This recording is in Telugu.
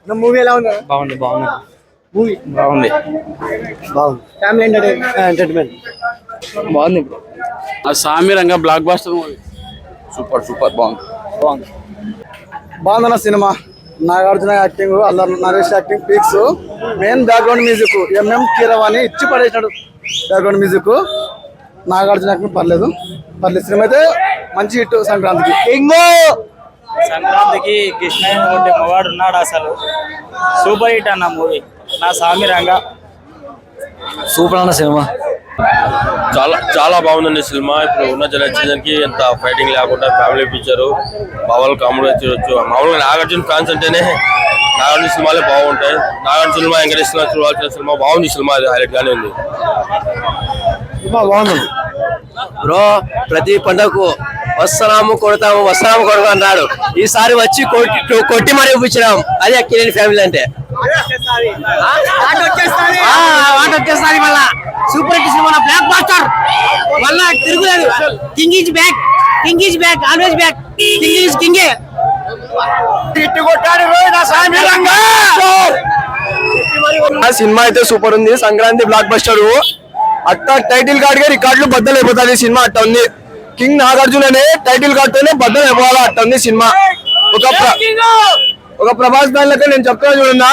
మూవీ ఎలా ఉంది? బాగుంది మూవీ బాగుంది ఫ్యామిలీ ఎంటర్టైన్మెంట్ బాగుంది. ఆ సామిరంగా బ్లాక్ బాస్టర్ మూవీ సూపర్ బాగుంది. బాగుందన్న cinema. Nagarjuna acting, Allari Naresh acting peaks. Main background music MM Keeravani ఇచ్చి పడేసినాడు. బ్యాక్గ్రౌండ్ మ్యూజిక్ నాగార్జున యాక్టింగ్ పర్లేదు. సినిమా అయితే మంచి హిట్. సంక్రాంతికి కృష్ణ కొట్టే మగాడు ఉన్నాడు. అసలు సూపర్ హిట్ అన్న మూవీ. నా సామిరంగా సూపర్ అన్న సినిమా. చాలా బాగుందండి సినిమా. ఇప్పుడు ఉన్న జనరేషన్ కి ఎంత ఫైటింగ్ లేకుండా ఫ్యామిలీ పిక్చర్ మామూలు కామెడీ చూడొచ్చు. మామూలుగా నాగార్జున ఫ్యాన్స్ అంటేనే నాగార్జున సినిమాలే బాగుంటాయి. నాగార్జున సినిమా వెంకటేష్ చూడాల్సిన సినిమా బాగుంది. సినిమా హైలైట్ గానే ఉంది. బాగుంది బ్రో. ప్రతి పండుగకు వస్తున్నాము కొడతాము అన్నాడు. ఈసారి వచ్చి కొట్టి మరీ ఇప్పించినాం. అదే అక్కినేని ఫ్యామిలీ అంటే. వచ్చేస్తాది మళ్ళా. Super hit cinema, blockbuster. మళ్ళా తిరుగులేదు. King is back always back. కింగే సినిమా అయితే సూపర్ ఉంది. Sankranti blockbuster. అట్ట టైటిల్ కార్డ్ గా రికార్డులు బద్దలైపోతుంది సినిమా. అట్ట ఉంది. కింగ్ నాగార్జున అనే టైటిల్ కార్డ్ తోనే బద్దలైపోవాలా. అట్ట ఉంది సినిమా. ఒక ప్రభాస్ ఫ్యాన్ లెక్క నేను చెప్తున్నా చూడండి.